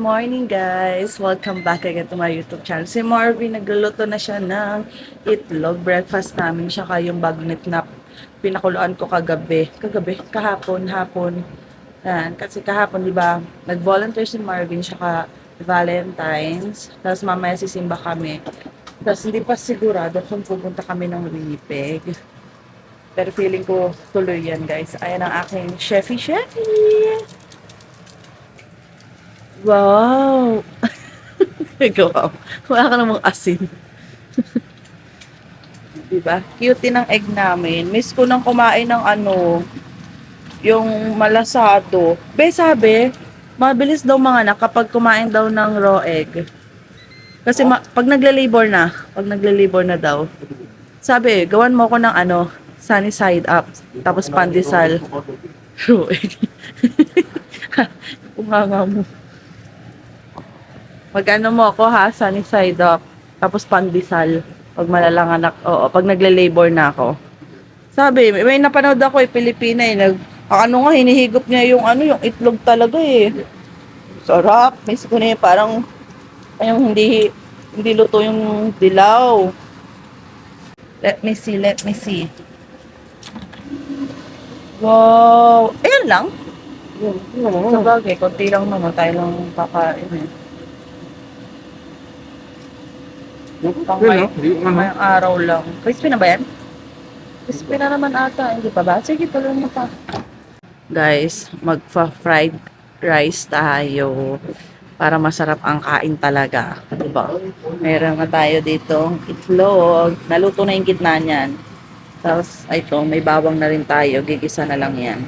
morning guys! Welcome back again to my YouTube channel. Si Marvin, nagluluto na siya ng itlog. Breakfast namin siya yung bagnet na pinakuluan ko hapon. Yan. Kasi kahapon, di ba, nag-volunteer si Marvin siya Valentine's. Tapos mamaya sisimba kami. Tapos hindi pa sigurado kung pupunta kami ng Winnipeg. Pero feeling ko tuloy yan guys. Ayan ang aking chefy. Wow! Wow. Wala ka namang asin. Diba? Cute din ang egg namin. Miss ko nang kumain ng yung malasado. Sabi, mabilis daw mga anak kapag kumain daw ng raw egg. Kasi pag nagle-labor na daw, sabi, gawan mo ko ng sunny side up, tapos pandesal. Raw egg. Umanga mo. Mag-ano mo ako ha, sunny side up, tapos pandesal. Pag malalang anak, oo, pag nagle-labor na ako. Sabi, may napanood ako Pilipina hinihigop niya yung yung itlog talaga eh. Sarap. Miss ko na parang, hindi luto yung dilaw. Let me see. Wow! Ayan lang. Sa bagay, konti lang naman, tayo lang kakain eh. Ngayong araw lang. Crispy na ba yan? Crispy na naman ata. Hindi pa ba? Sige, tuloy mo pa. Guys, magfa-fried rice tayo para masarap ang kain talaga. Diba? Meron na tayo dito itlog. Naluto na yung gitna niyan. Tapos, ito, may bawang na rin tayo. Gigisa na lang yan.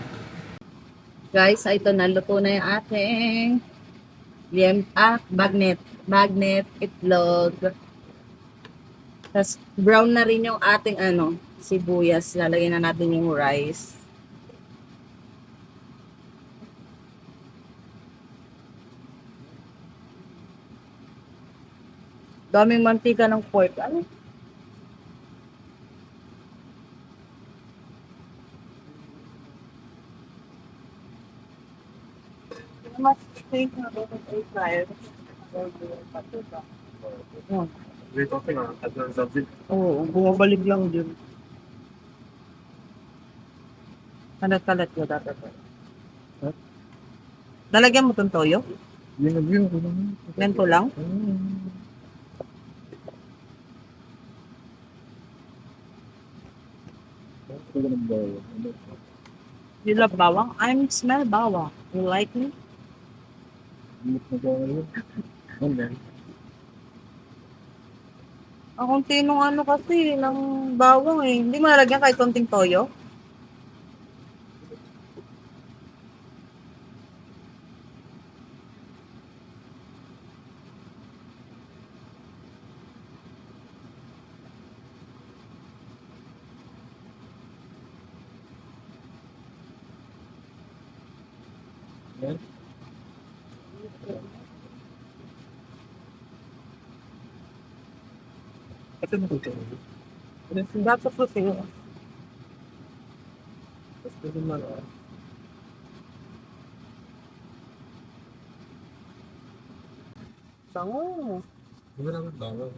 Guys, ito, naluto na yung ating bagnet itlog. Tapos, brown na rin yung ating sibuyas. Lalagyan na natin yung rice. Daming mantika ng pork. Ano? Mas think na doon ay fire. Oo, bumabalik lang din. Kalat-kalat ko dapat. Lalagyan mo itong toyo? Yun. Ganito lang? You love bawang? I smell bawang. You like me? Ang konti nung kasi, ng bawang eh. Hindi mo nalagyan kahit konting toyo? Ito na ito. Dapat po siya. Ito naman. Sango. Ano naman bawang?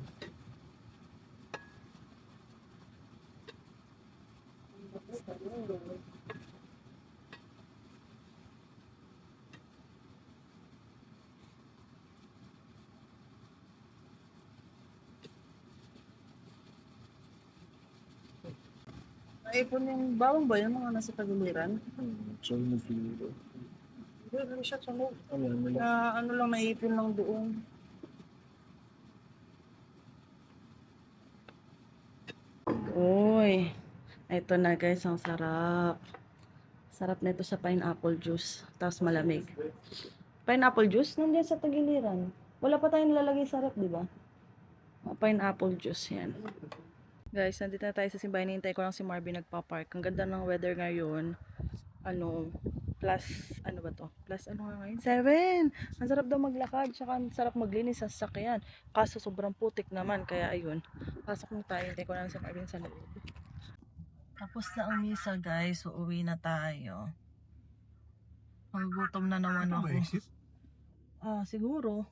Naipon yung bawang ba? Yung mga nasa tagiliran? So, nag-filo. Hindi siya sango. Ano Na lang, naipon lang doon. Uy, ito na guys, ang sarap. Sarap nito sa pineapple juice. Tapos malamig. Pineapple juice? Nandiyan sa tagiliran. Wala pa tayong nilalagay sa rep, di ba? Pineapple juice yan. Guys, nandito na tayo sa simbahan. Hinintay ko lang si Marvin nagpa-park. Ang ganda ng weather ngayon. Plus, ba to? Plus, nga ngayon? 7! Ang sarap daw maglakad. Tsaka ang sarap maglinis sa sasakyan. Kaso sobrang putik naman. Kaya ayun. Pasok na tayo. Hintay ko lang si Marvin sa loob. Tapos na ang misa guys. Uuwi na tayo. Magugutom na naman ako. Siguro.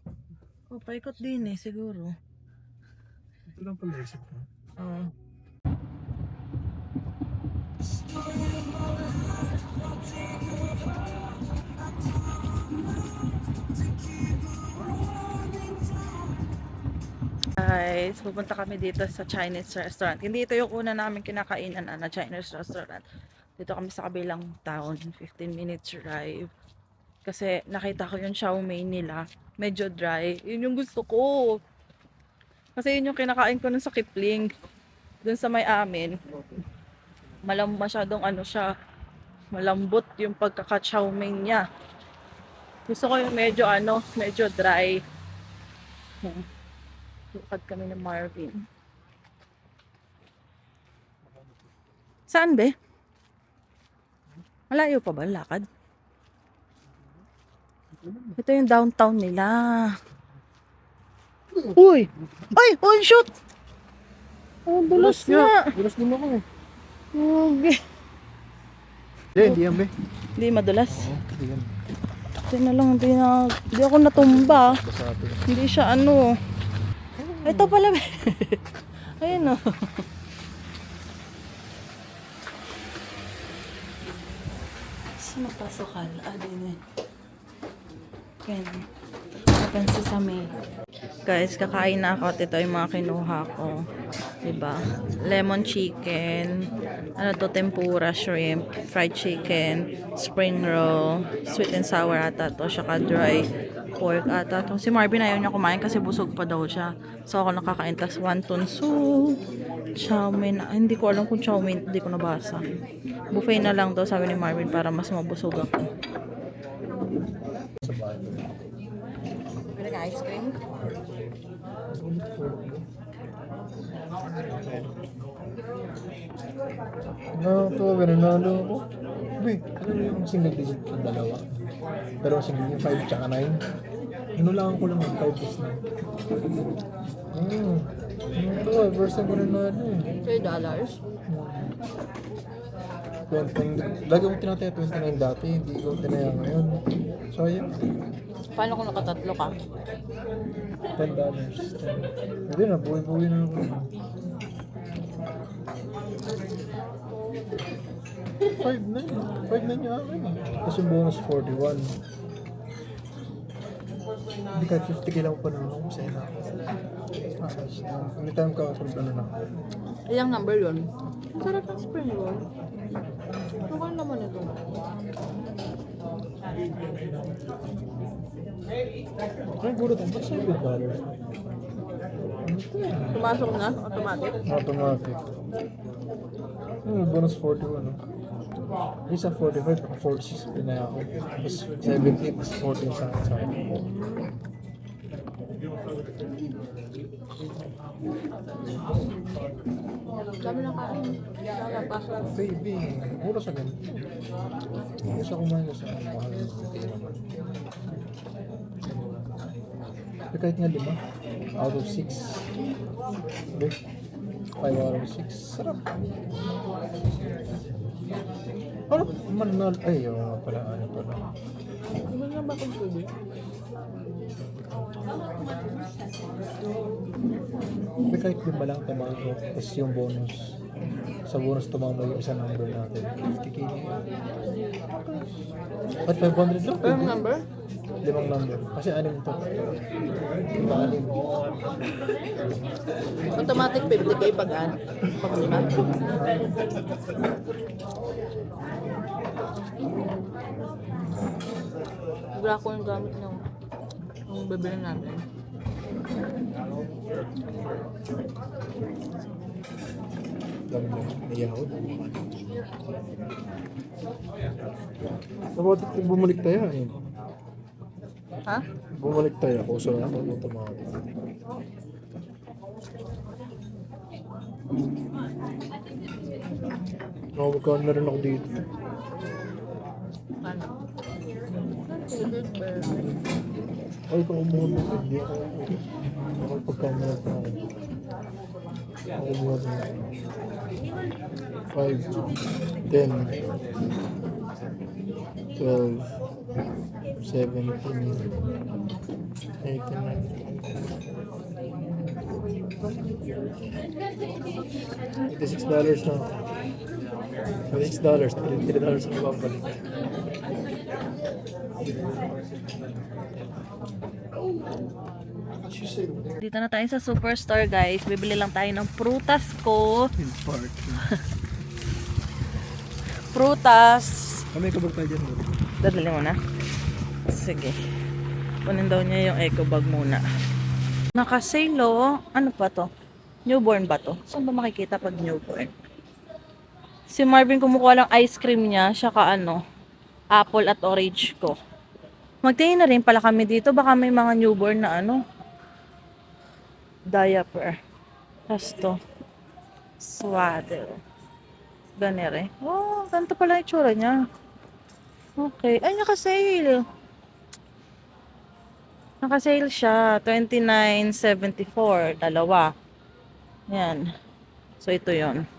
Paikot din eh, siguro. Ito lang pala isip ko. Oo. Guys, pupunta kami dito sa Chinese restaurant. Hindi ito yung una namin kinakainan na Chinese restaurant. Dito kami sa kabilang town, 15 minutes drive. Kasi nakita ko yung chow mein nila, medyo dry. Yun yung gusto ko. Kasi yun yung kinakain ko nun sa Kipling. Dun sa may amin. Masyadong ano siya, malambot yung pagkaka-chow mein niya. Gusto ko yung medyo medyo dry. Lukad kami ng Marvin. Saan be? Malayo pa ba ang lakad? Ito yung downtown nila. Uy! Ay! Oh, shoot! Oh, bulas nga. Bulas din ako eh. Okay. Hindi yan be. Hindi madulas. Hindi yan. Hindi na lang, hindi ako natumba. Basta ito. Hindi siya ano. Ito pala. Ayun o. Sino pasokal? Din eh. Ken. Open sesame. Guys, kakain na ako at ito yung mga kinuha ko. Diba? Lemon chicken, tempura, shrimp, fried chicken, spring roll, sweet and sour ata to, saka dry pork ata to. Si Marvin ayaw niya kumain kasi busog pa daw siya. So ako nakakain. Tas wonton soup, chow mein. Hindi ko alam kung chow mein, hindi ko nabasa. Buffet na lang daw sabi ni Marvin para mas mabusog ako. Pwede ka ice cream? Nakakatawa, nanalo ako. Uy, ano yung single digit ng dalawa? Pero single yung 5 tsaka 9. Ano lang ko lang yung 5 is 9. Ito, first time ko rin na ano eh. $3. 20, lagi ko tinataya 29 dati, hindi ko tinaya ngayon. So yun, Paano kung nakatatlo ka? $10. Hindi na, buwi-buwi na ako. 5-9 yung akin eh. Tapos yung bonus 41. Hindi kahit 50k lang pa naman ako, masaya na ako. Anytime ka ako, ano na. Ilang number yun? Sarap ng spring roll. Okay naman ito. Ay, gulat ako, ba't $7? Pumasok na? Automatic? Automatic. Bonus 41, no? Isa 45, naka 46 pinaya ako. Tapos 70, plus 14 sa akin. Dami na kain. Dami pasok. Baby, mura sa ganito. Isa kumain ko sa mahal. Kahit nga 5 out of 6. Okay. 5 out of 6. Sarap. Ano? Manal. Ay, oo nga pala. Ano pala? Ano na ba kung pwede? May kahit 5 lang tumama ko. Tapos yung bonus. Sa bonus tumama yung isang number natin. 50k na yun. At 500 lang. Anong number? 5 number. Kasi 6 to. 6. Automatic 50k pag lima. Wala ko yung gamit ng bibili natin. Dami na. Nayahod. Dapat bumalik tayo. Ha? Bumalik tayo ako sa ano automatic. Nakawagkaan na rin ako dito. Ano? Ay, kung umuha mo, hindi ako. Ako pagkamala pa ako. Ako umuha mo. 5, 10, 12, $17, $18, $86 na. $86, $3 ang babalik. Dito na tayo sa superstore, guys. Bibili lang tayo ng prutas ko. Prutas. May kabag tayo dyan. Dadali mo na? Sige. Kunin daw niya yung eco bag muna. Naka-sale, oh. Ano pa to? Newborn ba to? Saan ba makikita pag newborn? Si Marvin kumukuha lang ice cream niya, saka ano, apple at orange ko. Magtingin na rin pala kami dito. Baka may mga newborn na ano, diaper. Tapos to, swaddle. Ganere. Oh, ganito pala yung tsura niya. Okay. Ay, naka-sale. Naka-sale siya. $29.74. Dalawa. Yan. So, ito yon.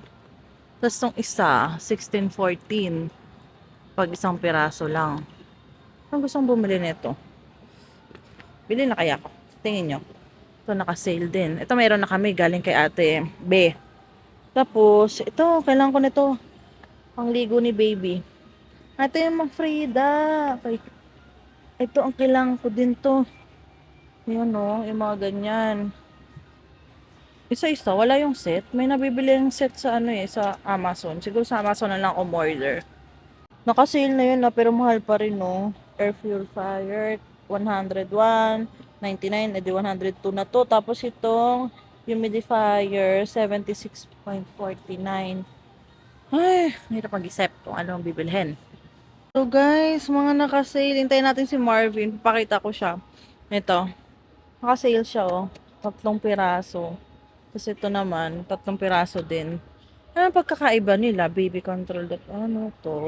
Tapos itong isa, $16.14. Pag isang piraso lang. Ang gustong bumili nito? Bili na kaya ako. Tingin nyo. Ito naka-sale din. Ito mayroon na kami galing kay Ate B. Tapos, ito, kailangan ko nito. Pangligo ni baby. Ito yung mga Frida. Okay. Ito ang kailangan ko din to. Yan o, yung mga ganyan. Isa-isa, wala yung set. May nabibili yung set sa ano sa Amazon. Siguro sa Amazon na lang umorder. Naka-sale na yun na, pero mahal pa rin no. Air purifier, 101, 99, edi 102 na to. Tapos itong humidifier, 76.49. Ay, hirap mag-isip kung anong bibilhin. So guys, mga naka-sale. Hintayin natin si Marvin. Papakita ko siya. Ito. Naka-sale siya oh. 3 piraso. Tapos ito naman, 3 piraso din. Ano ang pagkakaiba nila? Baby control. Ano to?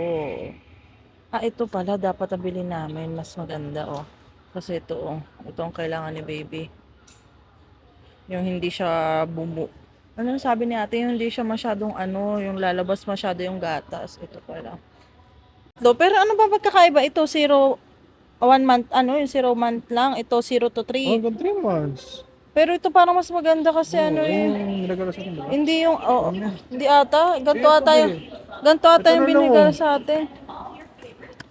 Ito pala. Dapat nabili namin. Mas maganda oh. Kasi ito oh. Ito ang kailangan ni baby. Yung hindi siya bumu. Ano sabi ni ate? Yung hindi siya masyadong ano. Yung lalabas masyado yung gatas. Ito pala. Pero ano ba pagkakaiba? Ito 0, 1 month, ano yung 0 month lang. Ito 0 to 3. Hanggang 3 months. Pero ito parang mas maganda kasi ano Nilagay sa akin, diba? hindi yung, hindi ata. Ganto ata yung binigay sa atin.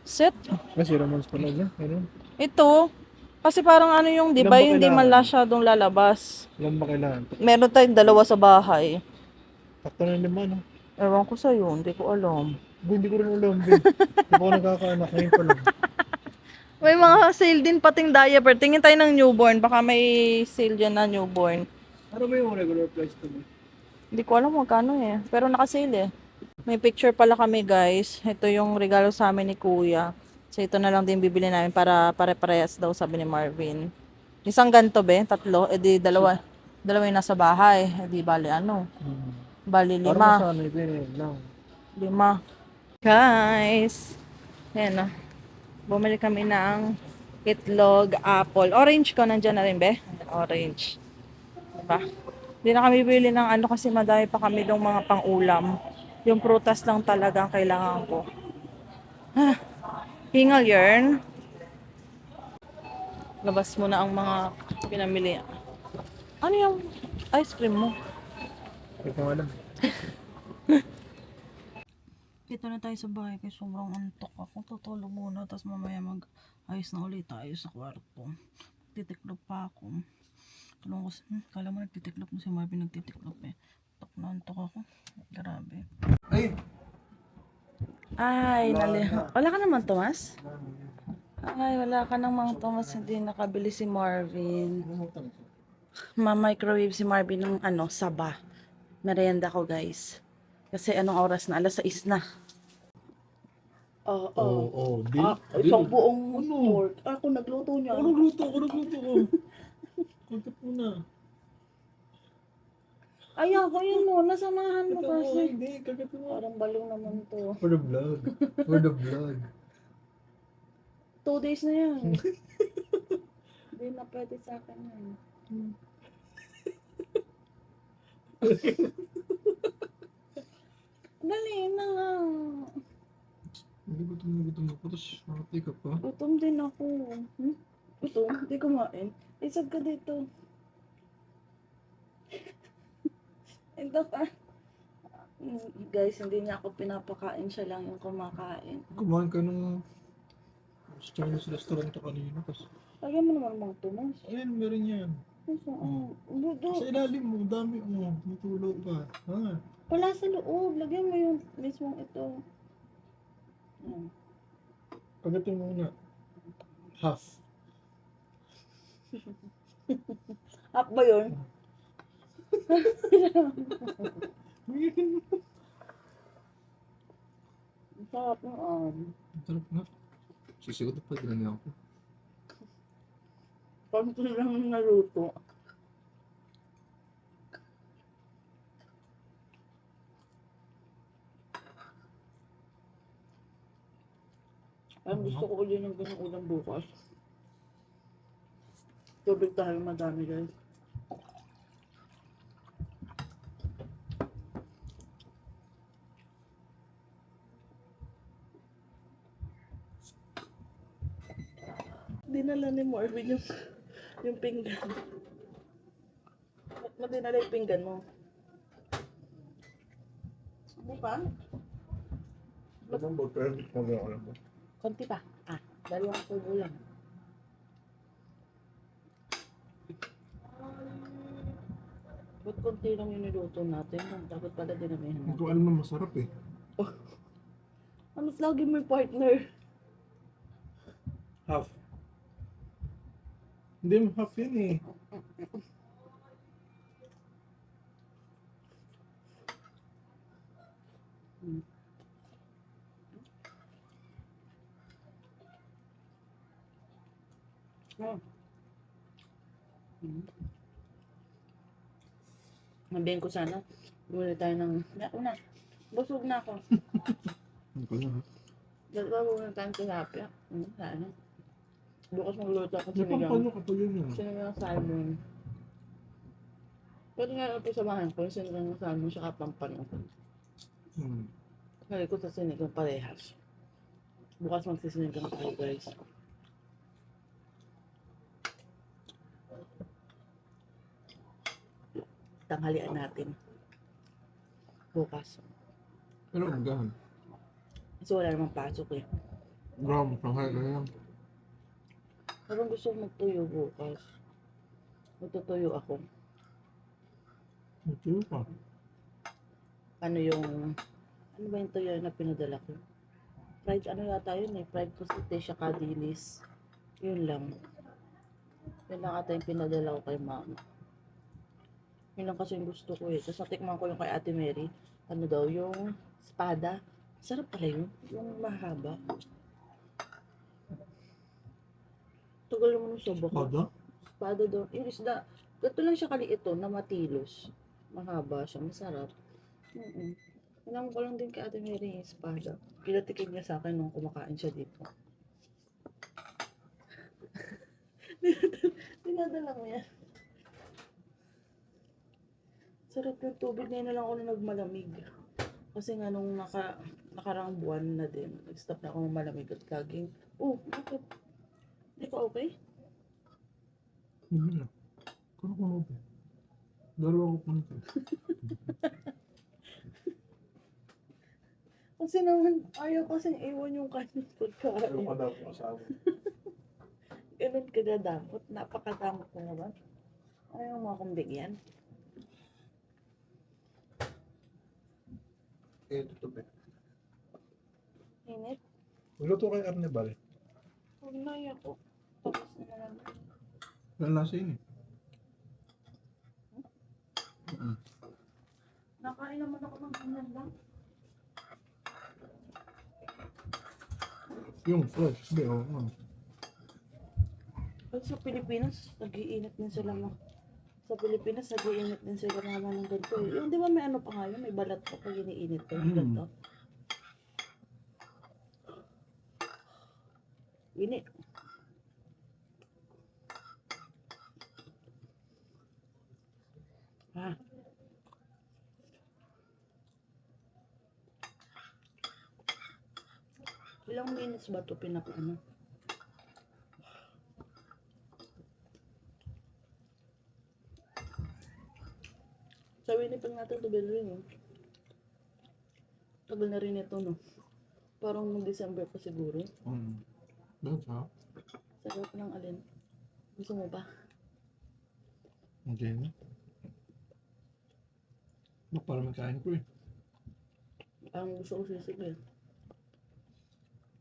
Set. May 0 months pa lang. Ganun. Ito. Kasi parang ano yung, di ba, Ilan ba hindi kailangan? masyadong lalabas. Ilan ba kailangan? Meron tayong 2 sa bahay. Takto na 5, no? Ewan ko sa'yo, hindi ko alam. Hindi ko rin alam, Hindi ako nagkakaanak. Ngayon pa lang. May mga sale din pating diaper. Tingin tayo ng newborn. Baka may sale dyan na newborn. Ano ba yung regular price to mo? Hindi ko alam magkano eh. Pero naka-sale eh. May picture pala kami guys. Ito yung regalo sa amin ni Kuya. So ito na lang din bibili namin para pare-parehas daw sabi ni Marvin. Isang ganto be, 3. E di dalawa yung nasa bahay. E di bali ano. Bali 5. Parang masana ito yun lang. 5. Guys. Ayan o. Bumili kami ng itlog, apple. Orange ko, nandyan na rin be. Orange. Diba? Hindi na kami bibili ng ano kasi madami pa kami ng mga pang-ulam. Yung prutas lang talaga ang kailangan ko. Hingal yarn. Labas mo na ang mga pinamili. Ano yung ice cream mo? Hindi ko alam. Dito na tayo sa bahay kasi sobrang antok ako. Tutulog muna tapos mamaya mag-ayos na ulit tayo sa kwarto. Titiklop pa ako. Tulong ko kala mo nagtitiklop mo si Marvin nagtitiklop eh. Antok ako. Grabe. Ay, wala ka naman, Tomas? Ay, wala ka naman, Tomas. Hindi nakabili si Marvin. Ma-microwave si Marvin ng saba. Merienda ko, guys. Kasi anong oras na? 6:00 na. Isang buong pork. Ako nagluto niya. Ako nagluto. Contact mo na. Ayaw ko yun mo. Nasamahan mo kasi. Hindi, kagat mo. Parang balong naman to. For the vlog. For the vlog. 2 days na yan. Hindi na pwede sa akin yan. Dali na nga. Hindi gutom ako. Tapos nakatika pa. Gutom din ako. Gutom? Hindi kumain. Isag ka dito. Ito pa. Guys, hindi niya ako pinapakain. Siya lang yung kumakain. Kumain ka ng sa Chinese restaurant ka kanina. Tapos, Lagyan mo naman mga tumas. ayan, meron yan. Sa ilalim mo, dami mo. Matulog ka. Ha? Wala sa loob. Lagyan mo yung mismong ito. Pagdating mo na. Half. Half ba yun? Ang sarap ng Ang sarap nga. Sisigot pa din ako. konti lang naluto. Ang gusto ko ulit ng ganang ulam bukas. Tubig tayo madami guys. Dinala ni Marvin yung pinggan. Ba't mo dinala yung pinggan mo? Ano pa? Ano ba? Pero mag-alam mo. Konti pa. Dalawang tubo lang. Ba't konti lang yung niluto natin? Dapat pala dinamihan Hindi natin. ko alam na masarap eh. Mas lagi mo yung partner. Half. Hindi mo half yan eh. Sabihin ko sana, bumili tayo ng... Ako na. Busog na ako. Hindi ko na ha. Dalawa bumili tayo ng tilapia. Sana. Bukas magluto ako Hindi pa sinigang. paano ka pa yun yun. Sinigang salmon. Pwede nga ito samahan ko, yung sinigang ng salmon siya pampano. Kali ko sa sinigang parehas. Bukas magsisinigang tayo guys. Tanghalian natin. Bukas. Pero magahan. Kasi wala namang pasok eh. Gram, sanghal ka yan. Parang gusto ko magtuyo bukas. Magtutuyo ako. Ito pa. Ano yung... Ano ba yung tuyo na pinadala ko? Fried ano yata yun eh. Fried pusite siya kadilis. Yun lang. Yun lang ata yung pinadala ko kay mama. Yun lang kasi yung gusto ko eh. Tapos natikman ko yung kay Ate Mary. Ano daw, yung espada. Sarap pala yun. Yung mahaba. Tugal naman yung sobo ko. Pada? Espada daw. Yung isda. Gato lang siya kaliit to na matilos. Mahaba siya. Masarap. Alam ko lang din kay Ate Mary yung espada. Pinatikin niya sa akin nung kumakain siya dito. Dinadala mo yan. Sarap yung tubig. Ngayon na lang ako na nagmalamig. Kasi nga nung nakarang buwan na din, nag-stop na ako malamig at laging, bakit? Hindi pa okay? Hindi na. Kano ko na ba? Dalawa ko punta. Kasi naman, ayaw kasing iwan yung kanyang pagkain. Pero ka daw po asawa. Ganun kadadamot. Napakadamot na naman. Ano yung mga kumbigyan? Ito ba? Init? Luto kay Arnebal. Huwag na ako. Tapos na lang. Wala nasa yun eh. Nakain naman ako ng ganyan lang. Yung fresh. Hindi, oo. Pag sa Pilipinas, nag-iinit din sila sa Pilipinas, nag-iinit din sila naman ng ganito. Yung di ba may ano pa nga yun, may balat pa pag iniinit ko yung ganito. Init. Ilang minutes ba ito pinaka-ano? Sabi ni pag natin ito rin, no? Tagal na rin ito, no? Parang December pa siguro. Doon sa? Sarap ng alin. Gusto mo ba? Hindi na. Parang magkain ko eh. Parang gusto ko sisig eh.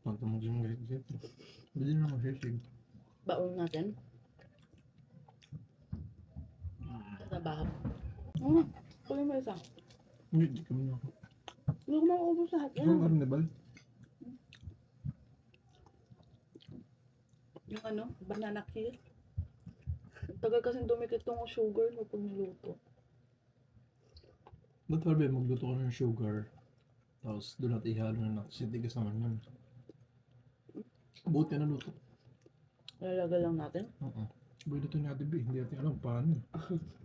Punta mo dyan mag-isip. Hindi na masisig. Baon natin. Tatabahap. Kuya mo isa. Hindi kami na ako. Hindi ko makaubos lahat yan. Ano karnibal? Yung ano, banana cue. Tagal kasing dumikit tong sugar no pag niluto. Ba't sabi magluto ka ng sugar, tapos doon natin ihalo na natin. Sintigas naman yun. Buti na luto. Lalagay lang natin. Sabay luto ni Ate B. Hindi natin alam paano.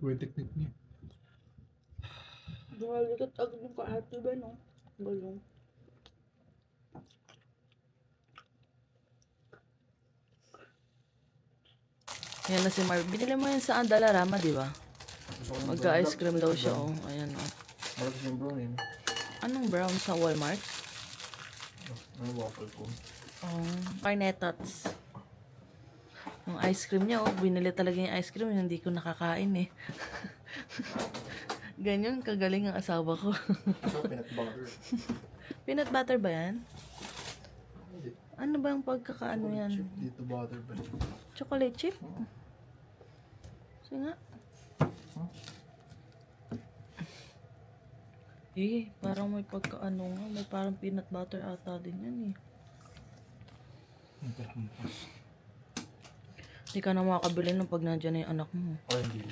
Yung technique niya. Dumalikot agad yung kahati ba no? Galong. Ayan na si Marv. Binili mo yan sa Andalarama, di ba? Magka-ice cream daw siya, oh. Ayan, oh. Marap yung brownie. Anong brown sa Walmart? Ano waffle ko? Oh, Carnetots. Yung ice cream niya, oh. Binili talaga yung ice cream. Hindi ko nakakain, eh. Ganyan, kagaling ang asawa ko. So, peanut butter. Peanut butter ba yan? Hindi. Ano ba yung pagkakaano yan? Chip dito butter ba? Chocolate chip? Sige nga. Eh, parang may pagkaano nga. May parang peanut butter ata din yan eh. Hindi ka na makakabili ng pag nandiyan na yung anak mo. Ay, hindi.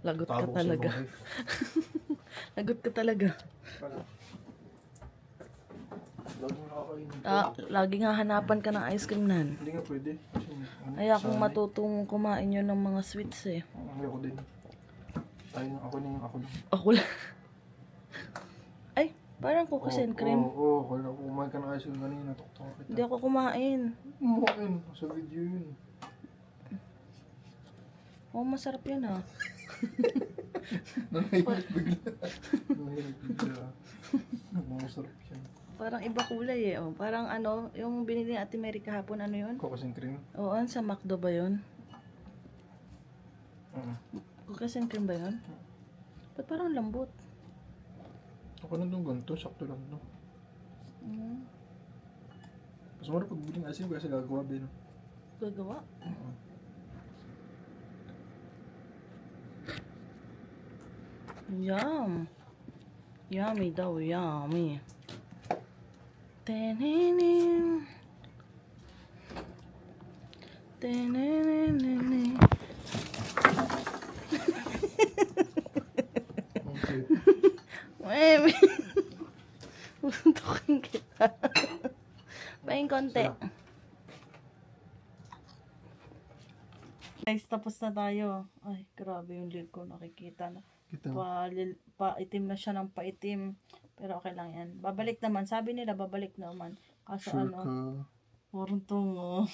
Lagot ka talaga. Lagot ka talaga. Laging nakakain. Laging hahanapan ka ng ice cream nan. Hindi nga pwede. Kasi, Ay, akong matutong kumain yun ng mga sweets eh. Ako din. Ako din. Ako lang. Ay, parang cookies and cream. Oo, kung kumain ka ng ice cream kanina, tuktok kita. Hindi ako kumain. Kumain. Sa video yun. Oh, masarap yan ah. Nanahimik bigla. Masarap yan. Parang iba kulay eh. Oh. Parang ano, yung binili ni Ate Mary kahapon, ano yun? Cookies and cream? Oo, sa McDo ba yun? Cookies and cream ba yun? Ba't parang lambot? Ako lang itong ganito, sakto lang no. Mas mara pag biling asin kasi gagawa din. Gagawa? Yum! Yummy daw, yummy. Tenenen. Tenenen. Okay. Wait. Suntukin kita. Paing konti. Guys, tapos na tayo. Ay, grabe yung lid ko. Nakikita na. Kita. Paitim na siya ng paitim. Pero okay lang yan. Babalik naman. Sabi nila, babalik naman. Kaso Sure ano, ka. parang tungo.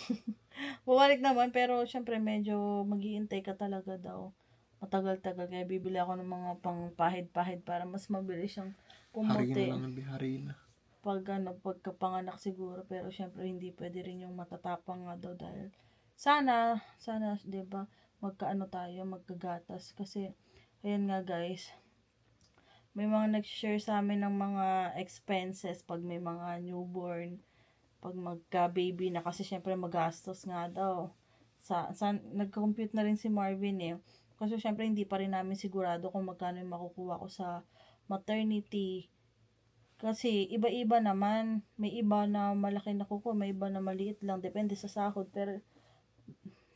Babalik naman, pero syempre medyo mag-iintay ka talaga daw. Matagal-tagal. Kaya bibili ako ng mga pang pahid-pahid para mas mabilis siyang pumuti. Hari na. Pagkapanganak siguro. Pero syempre hindi pwede rin yung matatapang nga daw dahil sana, 'di ba, magkaano tayo, magkagatas kasi ayan nga guys. May mga nag-share sa amin ng mga expenses pag may mga newborn, pag magka-baby na kasi syempre magastos nga daw. Nag-compute na rin si Marvin eh. Kasi syempre hindi pa rin namin sigurado kung magkano yung makukuha ko sa maternity. Kasi iba-iba naman. May iba na malaki nakukuha, may iba na maliit lang. Depende sa sahod. Pero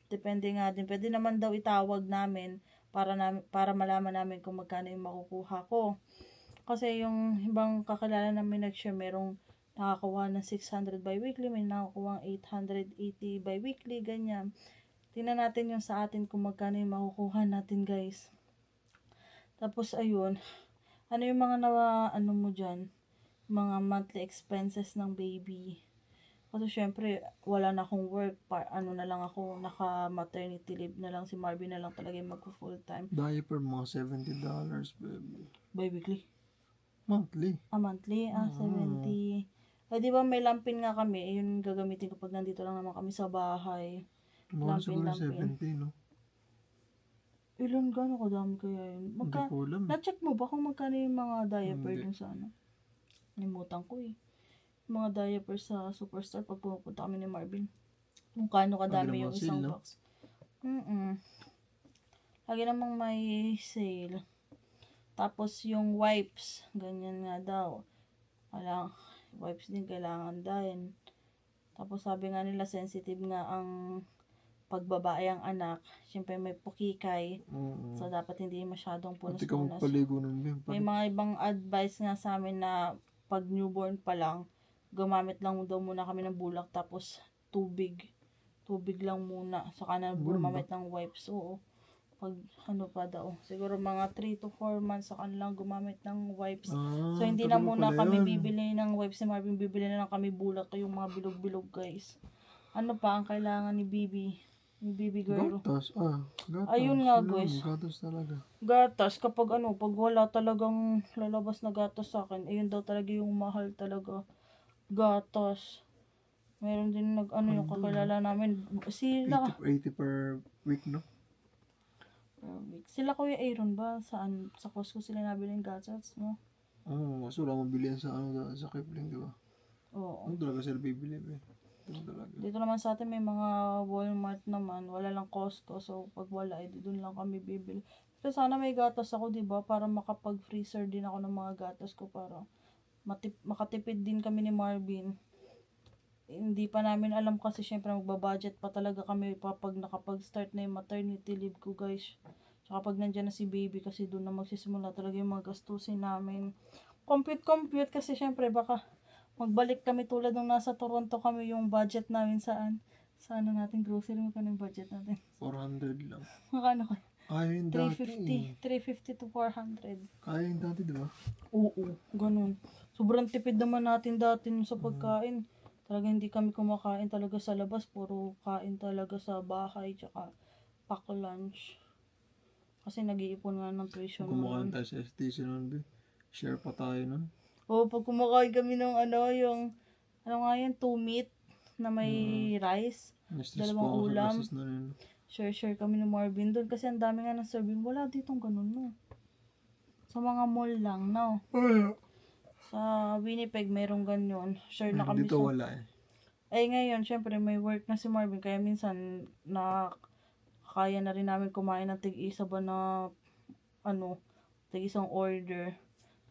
depende nga din. Pwede naman daw itawag namin para malaman namin kung magkano yung makukuha ko. Kasi yung ibang kakilala namin nag-share, merong nakakuha ng 600 bi-weekly, may nakakuha ng 880 bi-weekly, ganyan. Tingnan natin yung sa atin kung magkano yung makukuha natin, guys. Tapos, ayun. Ano yung mga ano mo dyan? mga monthly expenses ng baby. Kasi syempre, wala na akong work. Ano na lang ako, naka-maternity leave na lang. Si Marvin na lang talaga yung mag-full time. Diaper, mga $70, baby. Bi-weekly. Monthly. Monthly. 70. Ay, di ba may lampin nga kami. Yun gagamitin ko pag nandito lang naman kami sa bahay. Mga siguro Lampin. 70, no? Ilan gano'n kadami kaya yun? Hindi ko alam. Na-check mo ba kung magkano yung mga diaper dun sa ano? Limutan ko eh. Mga diaper sa Superstore pag pumunta kami ni Marvin. Kung kano kadami yung isang box. Lagi namang may sale. Tapos yung wipes, ganyan nga daw. Wipes din kailangan din. Tapos sabi nga nila sensitive nga ang pagbabae ang anak. Siyempre may pukikay. So dapat hindi masyadong Pati ka punas-punas. magpaligo nun, babe. May mga ibang advice nga sa amin na pag newborn pa lang, gumamit lang daw muna kami ng bulak tapos tubig. Tubig lang muna. Saka na gumamit ng wipes. Oo. Pag ano pa daw. Siguro mga 3 to 4 months saka lang gumamit ng wipes. So hindi na muna kami bibili ng wipes ni Marvin. Bibili na lang kami bulak. Yung mga bilog-bilog guys. Ano pa ang kailangan ni Bibi? Ni Bibi girl. Gatas. Gatas. Ayun nga guys. Gatas talaga. Gatas, kapag pag wala talagang lalabas na gatas sa akin, ayun daw talaga yung mahal talaga. Gatas. Meron din yung kakilala namin. Sila, 80 per week, no? sila Kuya Aaron ba? Sa Costco sila nabili ng gatas, no? Kaso wala mong bilihan sa sa Kipling, di ba? Oo. Ano talaga sila bibili, eh? Talaga. Dito naman sa atin may mga Walmart naman, wala lang Costco. So pag wala, doon lang kami bibili. Pero sana may gatas ako, 'di ba? Para makapag-freezer din ako ng mga gatas ko para makatipid din kami ni Marvin. Hindi pa namin alam kasi syempre magbabudget pa talaga kami pag nakapag-start na yung maternity leave ko, guys. Tsaka pag nandiyan na si baby kasi doon na magsisimula talaga yung mga gastusin namin. Compute kasi syempre baka magbalik kami tulad nung nasa Toronto kami, yung budget namin saan natin grocery, magkano yung budget natin? 400 lang. Magkano ko? Kaya yung dati. 350 to 400. Kaya yung dati, di ba? Oo, ganun. Sobrang tipid naman natin dati sa pagkain. Talaga hindi kami kumakain talaga sa labas. Puro kain talaga sa bahay. Tsaka pack lunch. Kasi nag-iipon nga ng tuition. Kumakain tayo sa STC nun, be. Share pa tayo nun. Oo, pag kumakain kami ng yung nga yan, 2 meat na may rice. Na-stress Dalawang po ako ulam. sa gasis na yun. Share kami ni Marvin doon. Kasi ang dami nga ng serving. Wala ditong ganun, no. Sa mga mall lang, no. Sa Winnipeg, merong ganyan. Share na kami Dito wala eh. Ngayon, syempre, may work na si Marvin. Kaya minsan, kaya na rin namin kumain ng tig-isa ba na, tig-isang order.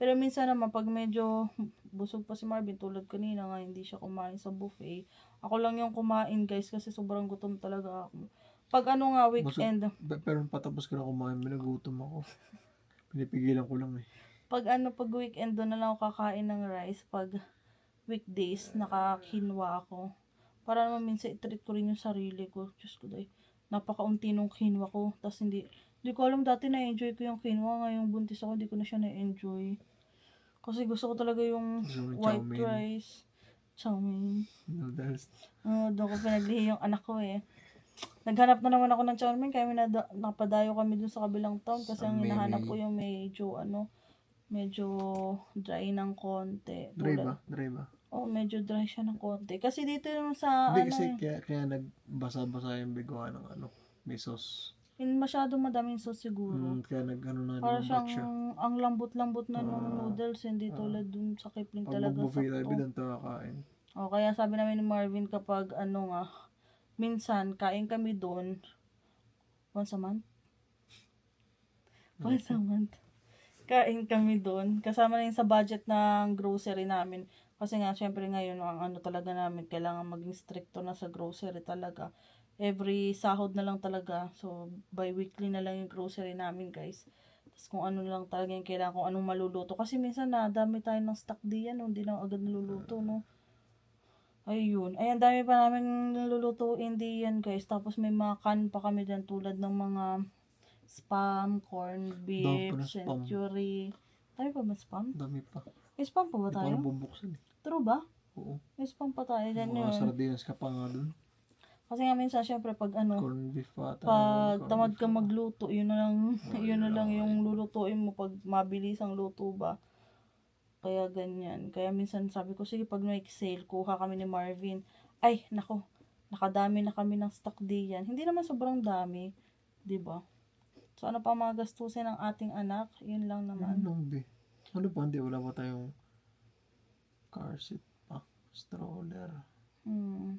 Pero minsan naman, pag medyo busog pa si Marvin, tulad kanina nga, hindi siya kumain sa buffet. Ako lang yung kumain, guys, kasi sobrang gutom talaga ako. Pag weekend. Pero patapos ko na kumain, nagutom ako. Pinipigilan ko lang eh. Pag weekend, doon na lang ako kakain ng rice. Pag weekdays, nakakinwa ako. Para naman minsan i-treat ko rin yung sarili ko. Diyos ko dahil, napakaunti nung kinwa ko. Tapos hindi ko alam, dati na-enjoy ko yung kinwa. Ngayong buntis ako, hindi ko na siya na-enjoy. Kasi gusto ko talaga yung white rice. Chow mein. Noodles. Doon ko pinaglihi yung anak ko eh. Naghanap na naman ako ng chow mein, kaya napadayo kami dun sa kabilang town. Kasi ang hinahanap ko yung medyo dry ng konti. Dry ba? Medyo dry siya ng konti. Kasi dito yung sa Hindi kasi kaya nagbasa-basa yung bigawa ng may sauce. Masyado madaming sauce siguro. Kaya na Para lumambot siya. siyang ang lambot-lambot na ng noodles, hindi tulad dun sa Kipling Pag talaga mag-buffet tayo, sakto. doon tayo kakain. Kaya sabi namin ni Marvin kapag minsan kain kami doon once a month. Kain kami doon. Kasama na yun sa budget ng grocery namin. Kasi nga, syempre ngayon, ang talaga namin, kailangan maging stricto na sa grocery talaga. Every sahod na lang talaga. So, bi-weekly na lang yung grocery namin, guys. Tapos kung ano lang talaga yung kailangan, kung anong maluluto. Kasi minsan dami tayo ng stock diyan, hindi lang agad naluluto, no? Ayun. Ang dami pa namin nalulutuin diyan, guys. Tapos may mga can pa kami dyan tulad ng mga spam, corned beef, century. Tayo pa ba spam? Dami pa. May spam pa ba Hindi pa tayo? ako bubuksan eh. True ba? Oo. May spam pa tayo dyan Mga yun. sardinas ka pa nga dun. Kasi nga minsan, syempre, pag Corn beef pa tayo. pag corn tamad beef ka pa. magluto, yun na lang yung lulutuin mo pag mabilis ang luto ba. Kaya ganyan. Kaya minsan sabi ko, sige pag may sale, kuha kami ni Marvin. Ay, nako, nakadami na kami ng stock diyan. Hindi naman sobrang dami, 'di ba? So ano pa mga gastusin ng ating anak? Yun lang Ano naman. lang be? Ano pa? Hindi, wala pa tayong car seat pa. Stroller. Hmm.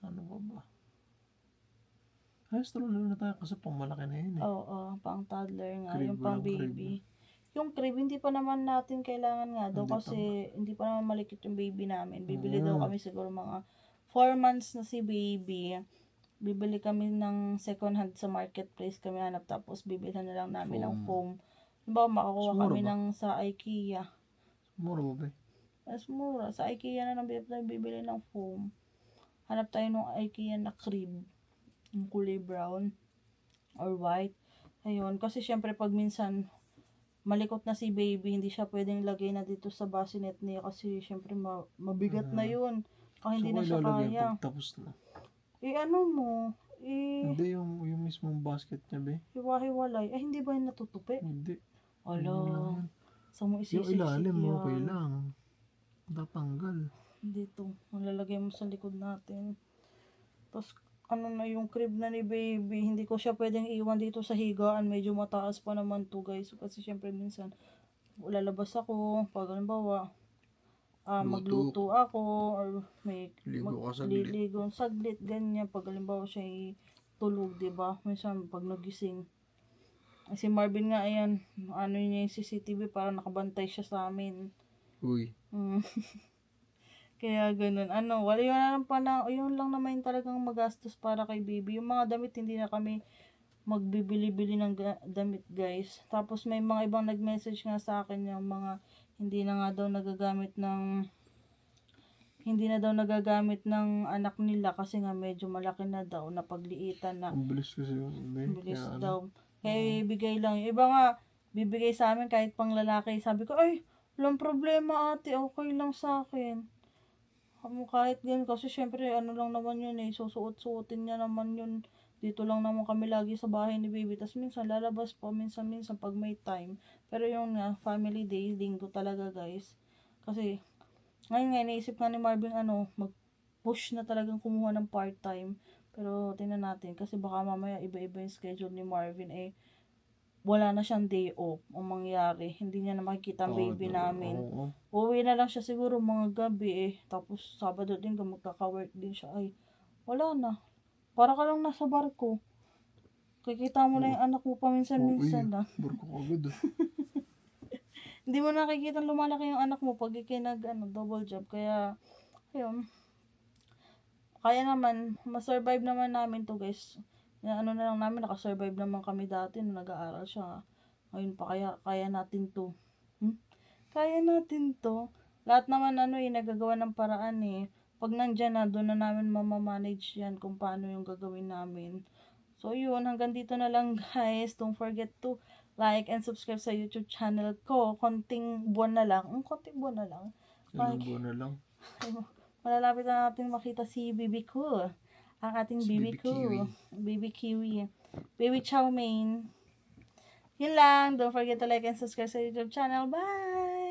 Ano ba ba? Ay, stroller na tayo kasi pang malaki na yun eh. Oo, pang toddler nga, Crib, yung pang walang crib. baby. Yung crib, hindi pa naman natin kailangan nga daw Hindi pa kasi hindi pa naman malikit yung baby namin. Bibili Mm. daw kami siguro mga 4 months na si baby. Bibili kami ng second hand sa marketplace kami hanap tapos bibilhan na lang namin ng foam. Diba, makakuha Mura kami ba? sa IKEA. Mura ba be? Mas mura. Sa IKEA na lang tayo bibili ng foam. Hanap tayo ng IKEA na crib. Yung kulay brown or white. Ayun. Kasi syempre pag minsan malikot na si baby, hindi siya pwedeng lagay na dito sa bassinet niya kasi syempre mabigat na yun. Kaya hindi na siya ilalagay kaya. pag tapos na. Ano mo, Hindi yung mismong basket niya be. hiwa-hiwalay. Hindi ba yun natutupi? Hindi. Ala, sa mo Yung isisik ilalim mo yan. okay lang. Tatanggal. Dito, malalagay mo sa likod natin. Tapos, na yung crib na ni baby, hindi ko siya pwedeng iwan dito sa higaan. Medyo mataas pa naman to guys. Kasi syempre minsan, lalabas ako, pag halimbawa, magluto ako, or may Ligo ka saglit. liligo saglit, ganyan. Pag halimbawa siya ay tulog, diba? Minsan, pag nagising, si Marvin nga, ayan, niya yung CCTV para nakabantay siya sa amin. Uy. Kaya ganun. Yun lang naman talagang magastos para kay baby. Yung mga damit, hindi na kami magbibili-bili ng damit, guys. Tapos may mga ibang nag-message nga sa akin yung mga hindi na daw nagagamit ng anak nila kasi nga medyo malaki na daw, napagliitan na. Ang bilis kasi yun. Bilis daw. Kaya bibigay lang. Yung iba nga, bibigay sa amin kahit pang lalaki. Sabi ko, ay, walang problema ate, okay lang sa akin. Kahit ganun, kasi syempre, lang naman yun susuot-suotin niya naman yun. Dito lang naman kami lagi sa bahay ni baby. Tapos minsan lalabas po, minsan pag may time. Pero yung nga, family days, linggo talaga guys. Kasi, ngayon nga, naisip nga ni Marvin, mag-push na talagang kumuha ng part-time. Pero, tingnan natin, kasi baka mamaya iba-iba yung schedule ni Marvin, wala na siyang day off ang mangyari. Hindi niya na makikita ang baby namin. Uwi na lang siya siguro mga gabi Tapos Sabado din magkaka-work din siya. Ay, wala na. Para ka lang nasa barko. Kikita mo na yung anak mo paminsan-minsan na. Barko ka agad Hindi mo nakikita lumalaki yung anak mo pag ikay double job. Kaya, ayun. Kaya naman, masurvive naman namin to guys. Na na lang namin, nakasurvive naman kami dati nung nag-aaral siya. Ngayon pa kaya natin to. Kaya natin to. Lahat naman nagagawa ng paraan Pag nandyan na, doon na namin mamamanage yan kung paano yung gagawin namin. So yun, hanggang dito na lang guys. Don't forget to like and subscribe sa YouTube channel ko. Konting buwan na lang. Konting buwan na lang. Ilang buwan na lang. Malalapit na natin makita si Bibi ko. Ang ating baby ko. Kiwi. Baby Kiwi. Baby Chow Mein. Yun lang. Don't forget to like and subscribe sa YouTube channel. Bye!